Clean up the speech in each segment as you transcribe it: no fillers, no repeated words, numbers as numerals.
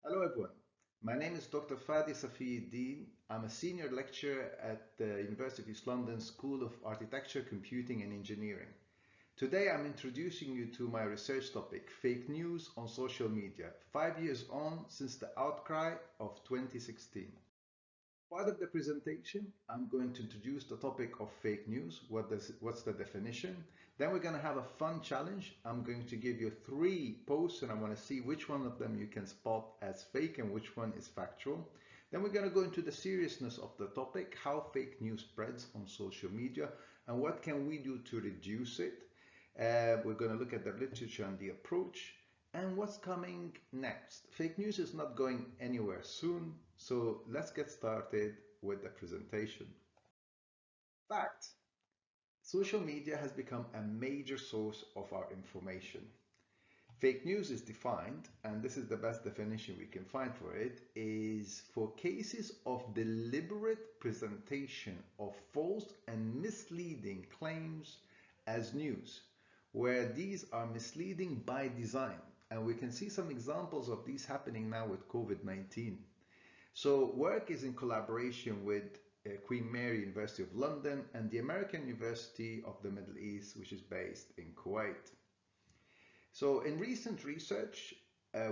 Hello everyone, my name is Dr. Fadi Safieddine. I'm a senior lecturer at the University of East London School of Architecture, Computing and Engineering. Today I'm introducing you to my research topic, fake news on social media, 5 years on since the outcry of 2016. Part of the presentation, I'm going to introduce the topic of fake news. What's the definition? Then we're going to have a fun challenge. I'm going to give you 3 posts and I want to see which one of them you can spot as fake and which one is factual. Then we're going to go into the seriousness of the topic, how fake news spreads on social media and what can we do to reduce it. We're going to look at the literature and the approach. And what's coming next? Fake news is not going anywhere soon, so let's get started with the presentation. Fact: social media has become a major source of our information. Fake news is defined, and this is the best definition we can find for it, is for cases of deliberate presentation of false and misleading claims as news, where these are misleading by design. And we can see some examples of these happening now with COVID-19. So work is in collaboration with Queen Mary University of London and the American University of the Middle East, which is based in Kuwait. So in recent research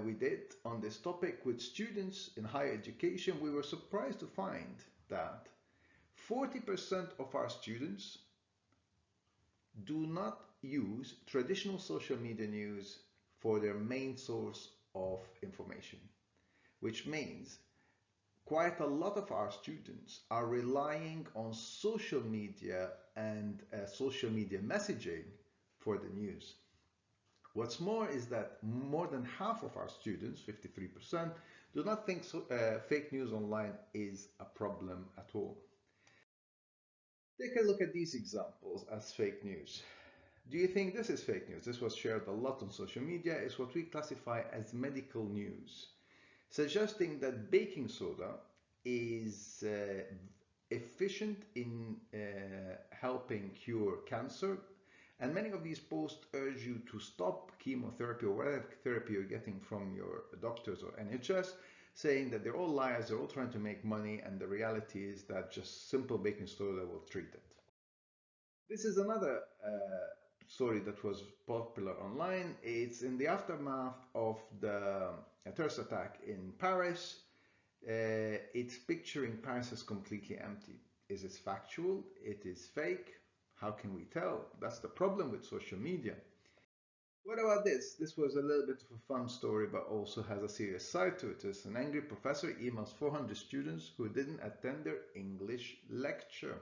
we did on this topic with students in higher education, we were surprised to find that 40% of our students do not use traditional social media news for their main source of information, which means quite a lot of our students are relying on social media and social media messaging for the news. What's more is that more than half of our students, 53%, do not think fake news online is a problem at all. Take a look at these examples as fake news. Do you think this is fake news? This was shared a lot on social media. It's what we classify as medical news, suggesting that baking soda is efficient in helping cure cancer. And many of these posts urge you to stop chemotherapy or whatever therapy you're getting from your doctors or NHS, saying that they're all liars, they're all trying to make money, and the reality is that just simple baking soda will treat it. This is another story that was popular online. It's in the aftermath of the terrorist attack in Paris. It's picturing Paris as completely empty. Is it factual? It is fake. How can we tell? That's the problem with social media. What about this? This was a little bit of a fun story, but also has a serious side to it. It's an angry professor emails 400 students who didn't attend their English lecture.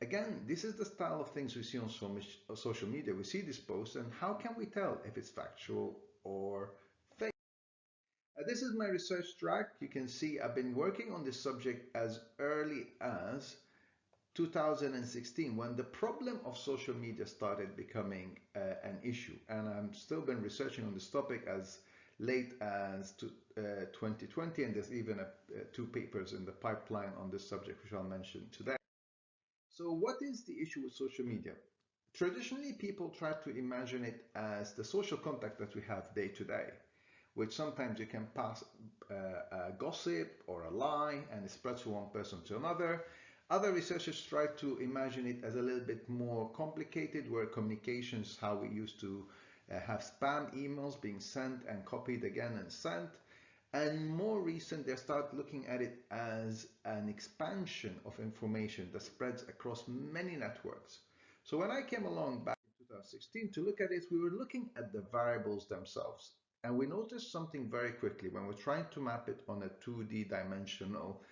Again, this is the style of things we see on social media. We see this post, and how can we tell if it's factual or fake? This is my research track. You can see I've been working on this subject as early as 2016, when the problem of social media started becoming an issue, and I've still been researching on this topic as late as 2020, and there's even 2 papers in the pipeline on this subject which I'll mention today. So what is the issue with social media? Traditionally, people try to imagine it as the social contact that we have day to day, which sometimes you can pass a gossip or a lie and it spreads from one person to another. Other researchers try to imagine it as a little bit more complicated, where communications, how we used to have spam emails being sent and copied again and sent. And more recent, they start looking at it as an expansion of information that spreads across many networks. So when I came along back in 2016 to look at it, we were looking at the variables themselves. And we noticed something very quickly when we're trying to map it on a 2D dimensional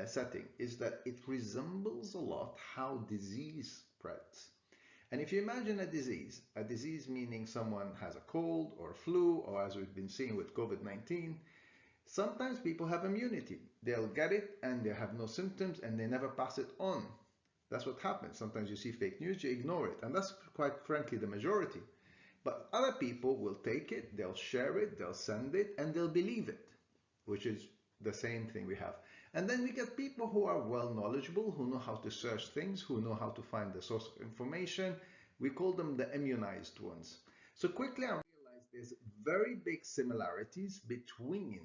setting, is that it resembles a lot how disease spreads. And if you imagine a disease meaning someone has a cold or a flu, or as we've been seeing with COVID-19, sometimes people have immunity. They'll get it and they have no symptoms and they never pass it on. That's what happens. Sometimes you see fake news, you ignore it. And that's quite frankly the majority. But other people will take it, they'll share it, they'll send it, and they'll believe it, which is the same thing we have. And then we get people who are well knowledgeable, who know how to search things, who know how to find the source of information. We call them the immunized ones. So quickly I realized there's very big similarities between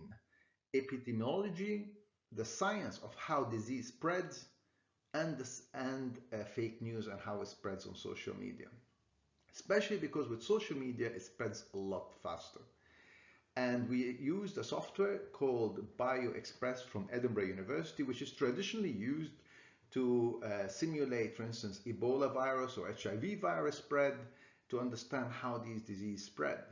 epidemiology, the science of how disease spreads, and fake news and how it spreads on social media. Especially because with social media, it spreads a lot faster. And we used a software called BioExpress from Edinburgh University, which is traditionally used to simulate, for instance, Ebola virus or HIV virus spread to understand how these diseases spread.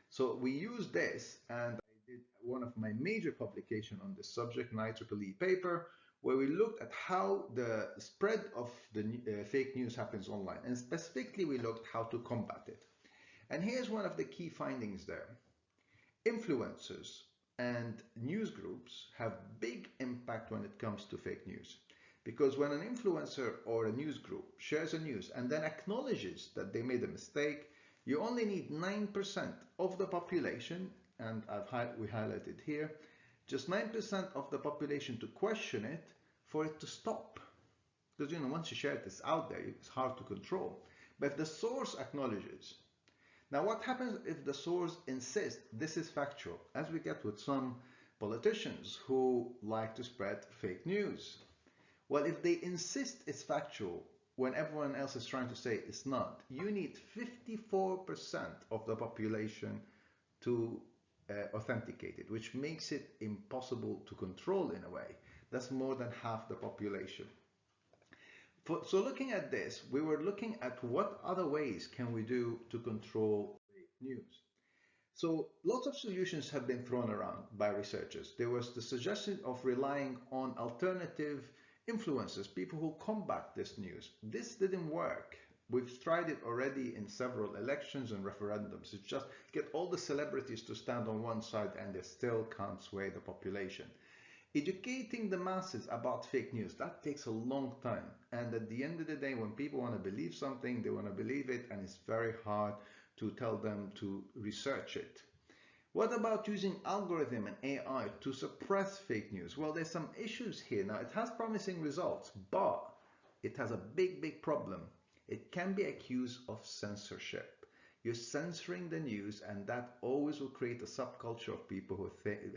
So we used this, and I did one of my major publications on this subject, an IEEE paper, where we looked at how the spread of the fake news happens online. And specifically, we looked how to combat it. And here's one of the key findings there. Influencers and news groups have big impact when it comes to fake news. Because when an influencer or a news group shares a news and then acknowledges that they made a mistake, you only need 9% of the population, and we highlighted here, just 9% of the population to question it for it to stop. Because once you share it, it's out there, it's hard to control. But if the source acknowledges, now what happens if the source insists this is factual, as we get with some politicians who like to spread fake news? Well, if they insist it's factual when everyone else is trying to say it's not, you need 54% of the population to authenticate it, which makes it impossible to control in a way. That's more than half the population. So looking at this, we were looking at what other ways can we do to control fake news. So lots of solutions have been thrown around by researchers. There was the suggestion of relying on alternative influencers, people who combat this news. This didn't work. We've tried it already in several elections and referendums. It's just get all the celebrities to stand on one side and they still can't sway the population. Educating the masses about fake news, that takes a long time. And at the end of the day, when people want to believe something, they want to believe it, and it's very hard to tell them to research it. What about using algorithm and AI to suppress fake news? Well, there's some issues here. Now, it has promising results, but it has a big problem. It can be accused of censorship. You're censoring the news, and that always will create a subculture of people who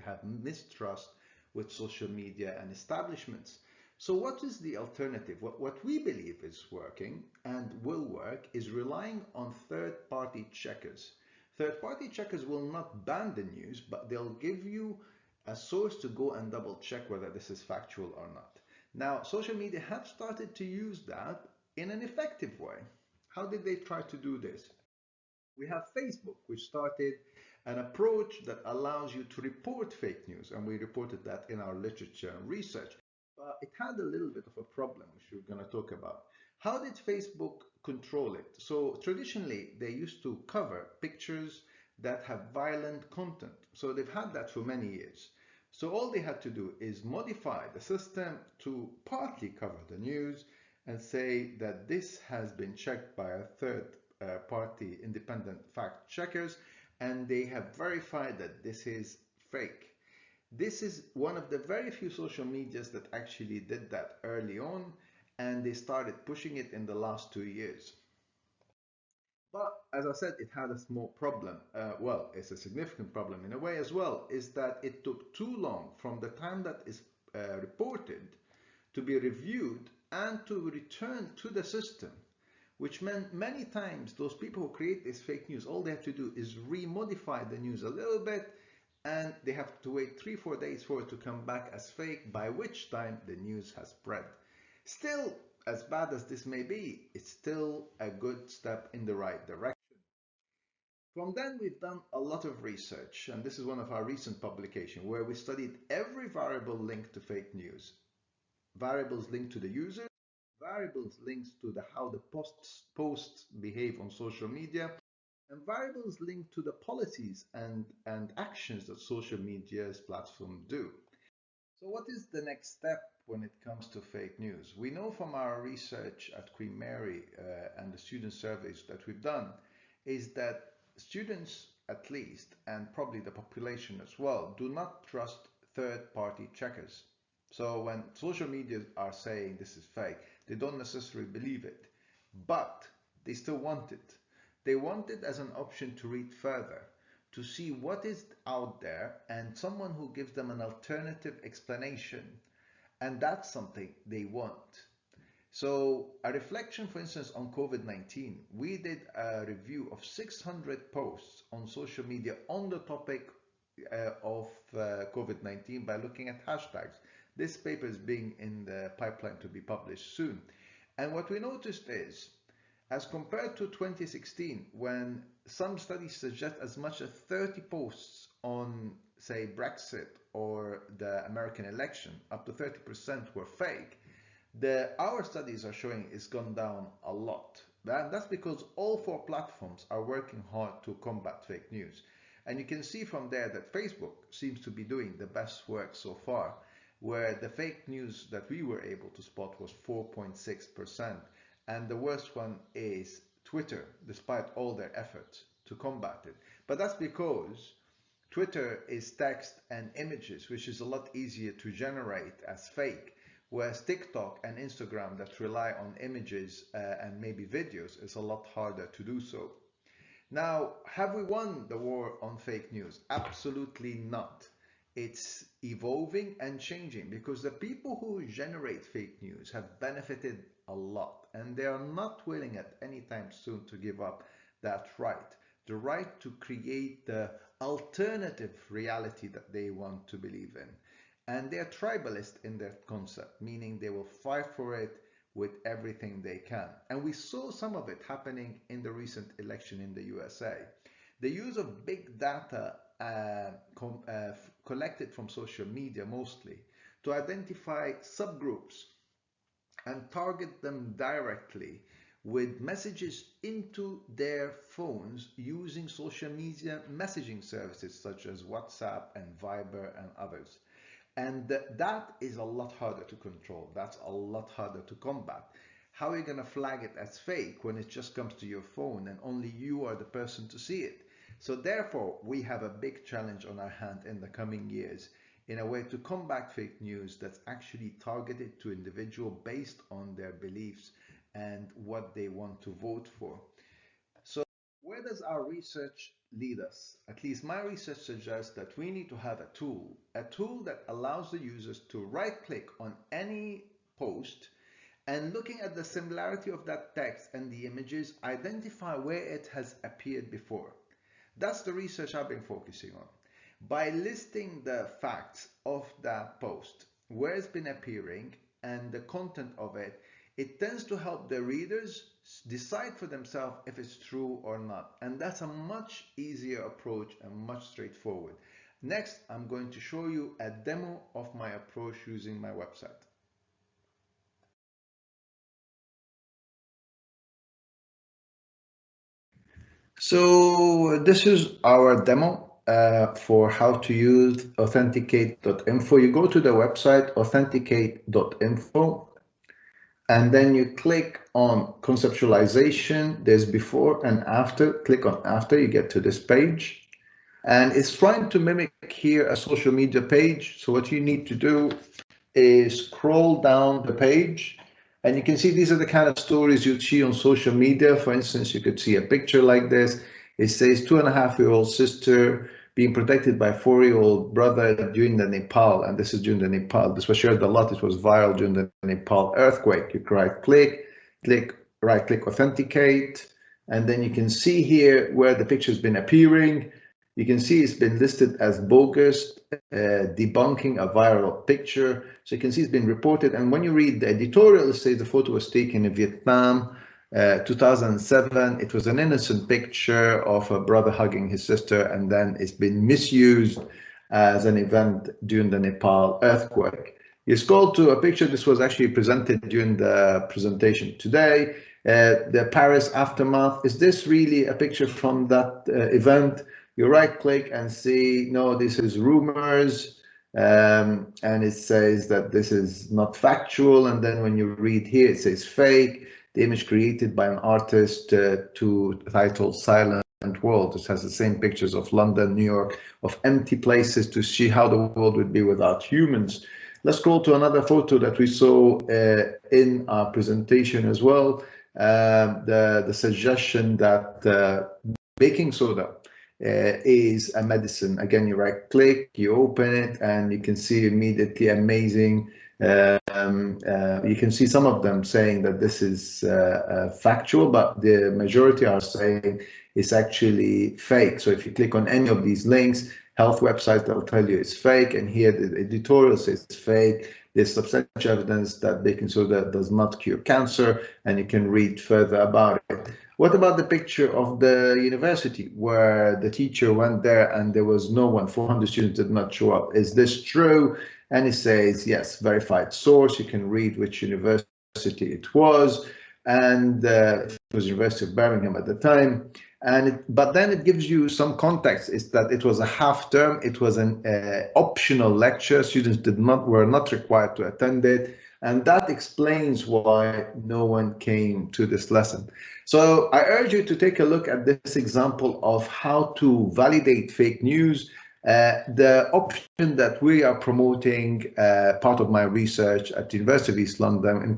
have mistrust with social media and establishments. So what is the alternative? What we believe is working and will work is relying on third-party checkers. Third-party checkers will not ban the news, but they'll give you a source to go and double check whether this is factual or not. Now, social media have started to use that in an effective way. How did they try to do this? We have Facebook, which started an approach that allows you to report fake news, and we reported that in our literature and research. But it had a little bit of a problem, which we're going to talk about. How did Facebook control it? So traditionally, they used to cover pictures that have violent content. So they've had that for many years. So all they had to do is modify the system to partly cover the news and say that this has been checked by a third party independent fact checkers, and they have verified that this is fake. This is one of the very few social medias that actually did that early on, and they started pushing it in the last 2 years. But as I said, it had a small problem. Well, it's a significant problem in a way as well, is that it took too long from the time that is reported to be reviewed and to return to the system, which meant many times those people who create this fake news, all they have to do is remodify the news a little bit, and they have to wait 3-4 days for it to come back as fake, by which time the news has spread. Still, as bad as this may be, it's still a good step in the right direction. From then, we've done a lot of research, and this is one of our recent publications, where we studied every variable linked to fake news. Variables linked to the user, variables linked to how the posts behave on social media, and variables linked to the policies and actions that social media's platforms do. So what is the next step when it comes to fake news? We know from our research at Queen Mary and the student surveys that we've done is that students, at least, and probably the population as well, do not trust third-party checkers. So when social media are saying this is fake, they don't necessarily believe it, but they still want it. They want it as an option to read further, to see what is out there and someone who gives them an alternative explanation. And that's something they want. So a reflection, for instance, on COVID-19, we did a review of 600 posts on social media on the topic of COVID-19 by looking at hashtags. This paper is being in the pipeline to be published soon. And what we noticed is, as compared to 2016, when some studies suggest as much as 30 posts on, say, Brexit or the American election, up to 30% were fake, our studies are showing it's gone down a lot. That's because all four platforms are working hard to combat fake news. And you can see from there that Facebook seems to be doing the best work so far, where the fake news that we were able to spot was 4.6%. And the worst one is Twitter, despite all their efforts to combat it. But that's because Twitter is text and images, which is a lot easier to generate as fake, whereas TikTok and Instagram that rely on images and maybe videos is a lot harder to do so. Now, have we won the war on fake news? Absolutely not. It's evolving and changing because the people who generate fake news have benefited a lot, and they are not willing at any time soon to give up that right, the right to create the alternative reality that they want to believe in. And they're tribalist in their concept, meaning they will fight for it with everything they can. And we saw some of it happening in the recent election in the USA. The use of big data collected from social media mostly to identify subgroups and target them directly with messages into their phones using social media messaging services such as WhatsApp and Viber and others. And that is a lot harder to control. That's a lot harder to combat. How are you going to flag it as fake when it just comes to your phone and only you are the person to see it? So therefore, we have a big challenge on our hand in the coming years in a way to combat fake news that's actually targeted to individuals based on their beliefs and what they want to vote for. So where does our research lead us? At least my research suggests that we need to have a tool that allows the users to right-click on any post and looking at the similarity of that text and the images, identify where it has appeared before. That's the research I've been focusing on. By listing the facts of that post, where it's been appearing and the content of it, it tends to help the readers decide for themselves if it's true or not. And that's a much easier approach and much straightforward. Next, I'm going to show you a demo of my approach using my website. So this is our demo for how to use Authenticate.info. You go to the website Authenticate.info and then you click on conceptualization. There's before and after. Click on after, you get to this page. And it's trying to mimic here a social media page. So what you need to do is scroll down the page. And you can see these are the kind of stories you'd see on social media. For instance, you could see a picture like this. It says 2.5-year-old sister being protected by 4-year-old brother during the Nepal. And this is during the Nepal. This was shared a lot. It was viral during the Nepal earthquake. You can right-click, right-click Authenticate. And then you can see here where the picture has been appearing. You can see it's been listed as bogus, debunking a viral picture. So you can see it's been reported. And when you read the editorial, it says the photo was taken in Vietnam, 2007. It was an innocent picture of a brother hugging his sister, and then it's been misused as an event during the Nepal earthquake. You scroll to a picture. This was actually presented during the presentation today. The Paris aftermath. Is this really a picture from that event? You right click and see, no, this is rumors, and it says that this is not factual. And then when you read here, it says fake, the image created by an artist to title Silent World. This has the same pictures of London, New York, of empty places to see how the world would be without humans. Let's scroll to another photo that we saw in our presentation as well. The suggestion that baking soda is a medicine. Again, you right click, you open it, and you can see immediately amazing. You can see some of them saying that this is factual, but the majority are saying it's actually fake. So if you click on any of these links, health websites, they'll tell you it's fake, and here the editorial says it's fake. There's substantial evidence that baking soda does not cure cancer, and you can read further about it. What about the picture of the university where the teacher went there and there was no one, 400 students did not show up? Is this true? And it says, yes, verified source. You can read which university it was, and it was University of Birmingham at the time. But then it gives you some context. Is that it was a half term. It was an optional lecture. Students were not required to attend it, and that explains why no one came to this lesson. So I urge you to take a look at this example of how to validate fake news. The option that we are promoting, part of my research at the University of East London.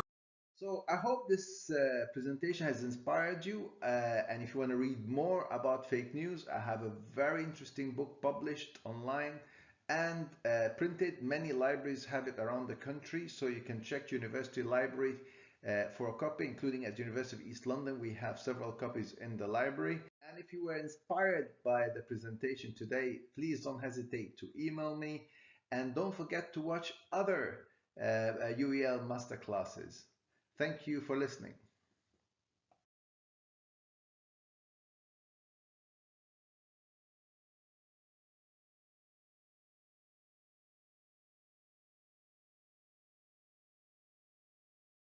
So I hope this presentation has inspired you. And if you want to read more about fake news, I have a very interesting book published online and printed. Many libraries have it around the country, so you can check university library for a copy, including at the University of East London. We have several copies in the library. And if you were inspired by the presentation today, please don't hesitate to email me. And don't forget to watch other UEL masterclasses. Thank you for listening.